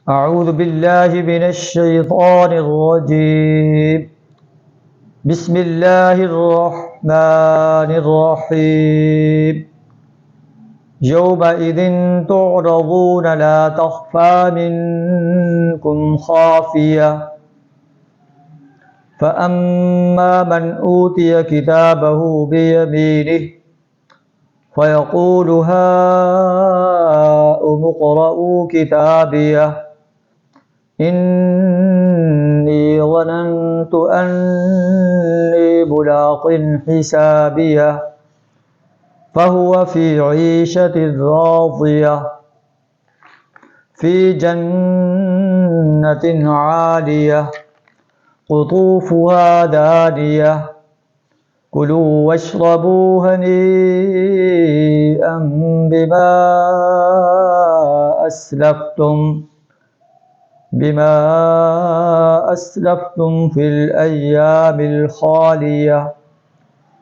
أعوذ بالله من الشيطان الرجيم. بسم الله الرحمن الرحيم. يومئذ تعرضون لا تخفى منكم خافية فأما من أوتي كتابه بيمينه فيقول هاؤم اقرءوا كتابيه إني ظننت أني ملاق حسابيه فهو في عيشة راضية في جنة عالية قطوفها دانية كلوا واشربوا هنيئا بما أسلفتم في الأيام الخالية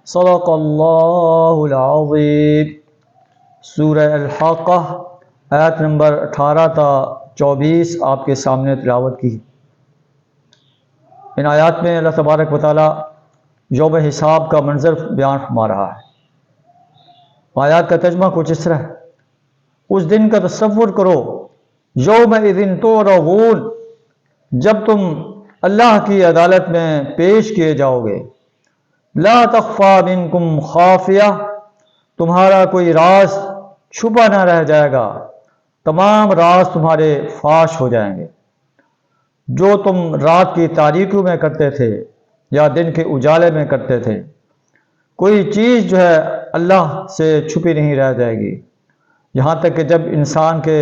صدق اللہ العظیم. سورہ الحاقہ آیت نمبر 18 تا 24 آپ کے سامنے تلاوت کی. ان آیات میں اللہ تبارک و تعالی یوم حساب کا منظر بیان فرما رہا ہے. آیات کا ترجمہ کچھ اس طرح ہے: اس دن کا تصور کرو، یومئذ تعرضون، جب تم اللہ کی عدالت میں پیش کیے جاؤ گے. لا تخفى منکم خافیہ، تمہارا کوئی راز چھپا نہ رہ جائے گا، تمام راز تمہارے فاش ہو جائیں گے. جو تم رات کی تاریکیوں میں کرتے تھے یا دن کے اجالے میں کرتے تھے، کوئی چیز جو ہے اللہ سے چھپی نہیں رہ جائے گی، یہاں تک کہ جب انسان کے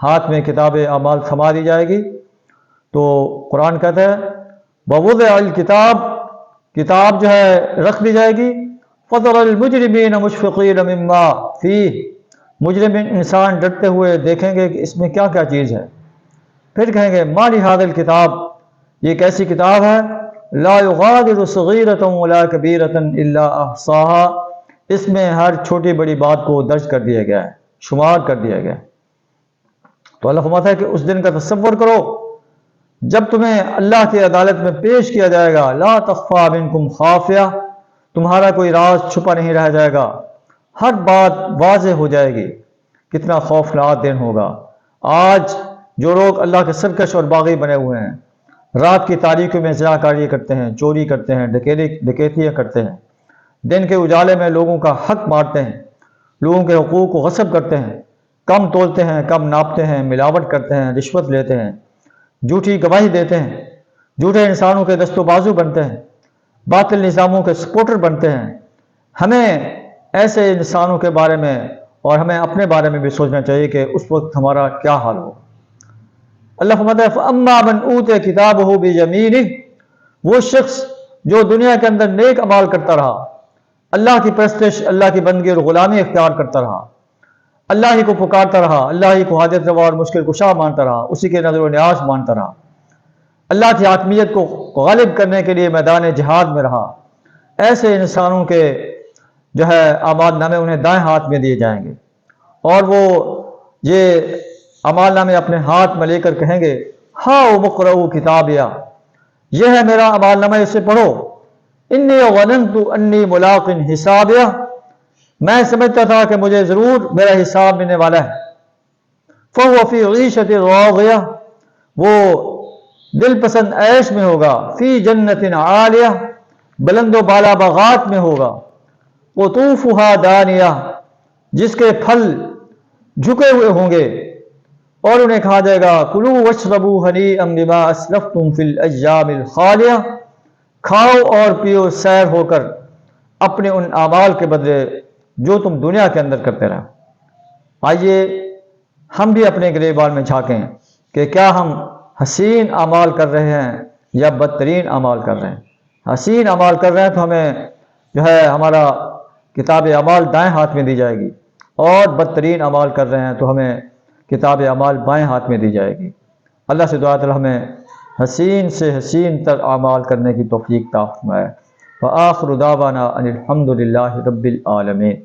ہاتھ میں کتاب اعمال تھما دی جائے گی تو قرآن کہتا ہے ووضع الکتاب، کتاب جو ہے رکھ دی جائے گی. فَتَرَى الْمُجْرِمِينَ مُشْفِقِينَ مِمَّا فِيهِ، مجرم انسان ڈرتے ہوئے دیکھیں گے کہ اس میں کیا کیا چیز ہے. پھر کہیں گے مَا لِهَذَا الْكِتَاب، یہ کیسی کتاب ہے، لَا يُغَادِرُ صَغِيرَةً وَلَا كَبِيرَةً إِلَّا أَحْصَاهَا، اس میں ہر چھوٹی بڑی بات کو درج کر دیا گیا ہے، شمار کر دیا گیا ہے. تو اللہ فرماتا ہے کہ اس دن کا تصور کرو جب تمہیں اللہ کی عدالت میں پیش کیا جائے گا. لا تخفى منکم خافیہ، تمہارا کوئی راز چھپا نہیں رہ جائے گا، ہر بات واضح ہو جائے گی. کتنا خوفناک دن ہوگا. آج جو لوگ اللہ کے سرکش اور باغی بنے ہوئے ہیں، رات کی تاریکیوں میں زناکاری کرتے ہیں، چوری کرتے ہیں، ڈکیتیاں کرتے ہیں، دن کے اجالے میں لوگوں کا حق مارتے ہیں، لوگوں کے حقوق کو غصب کرتے ہیں، کم تولتے ہیں، کم ناپتے ہیں، ملاوٹ کرتے ہیں، رشوت لیتے ہیں، جھوٹی گواہی دیتے ہیں، جھوٹے انسانوں کے دست و بازو بنتے ہیں، باطل نظاموں کے سپورٹر بنتے ہیں. ہمیں ایسے انسانوں کے بارے میں اور ہمیں اپنے بارے میں بھی سوچنا چاہیے کہ اس وقت ہمارا کیا حال ہو. اللہ فرماتا ہے فَأَمَّا مَنْ أُوتِيَ كِتَابَهُ بِيَمِينِهِ، وہ شخص جو دنیا کے اندر نیک اعمال کرتا رہا، اللہ کی پرستش، اللہ کی بندگی اور غلامی اختیار کرتا رہا، اللہ ہی کو پکارتا رہا، اللہ ہی کو حاجت روا اور مشکل کشا مانتا رہا، اسی کے نظر و نیاز مانتا رہا، اللہ کی حاکمیت کو غالب کرنے کے لیے میدان جہاد میں رہا، ایسے انسانوں کے جو ہے اعمال نامے انہیں دائیں ہاتھ میں دیے جائیں گے اور وہ یہ اعمال نامے اپنے ہاتھ میں لے کر کہیں گے ہاؤم اقرؤوا کتابیہ، یہ ہے میرا اعمال نامہ، اسے پڑھو. انی ظننت انی ملاق حسابیہ، میں سمجھتا تھا کہ مجھے ضرور میرا حساب ملنے والا ہے. فَهُوَ فِي عِيشَةٍ رَاضِيَةٍ، وہ دل پسند عیش میں ہوگا. فی جنت عالیہ، بلند و بالا باغات میں ہوگا. قطوفها دانیہ، جس کے پھل جھکے ہوئے ہوں گے اور انہیں کہا جائے گا کلوا واشربوا ہنیئا بما اسلفتم فی الایام الخالیہ، کھاؤ اور پیو سیر ہو کر اپنے ان اعمال کے بدلے جو تم دنیا کے اندر کرتے رہے. آئیے ہم بھی اپنے گریبان میں جھانکیں کہ کیا ہم حسین اعمال کر رہے ہیں یا بدترین اعمال کر رہے ہیں. حسین اعمال کر رہے ہیں تو ہمیں جو ہے ہمارا کتاب اعمال دائیں ہاتھ میں دی جائے گی، اور بدترین اعمال کر رہے ہیں تو ہمیں کتاب اعمال بائیں ہاتھ میں دی جائے گی. اللہ سے دعا تعالی ہمیں حسین سے حسین تر اعمال کرنے کی توفیق عطا فرمائے. وآخر دعوانا ان الحمد للہ رب العالمین.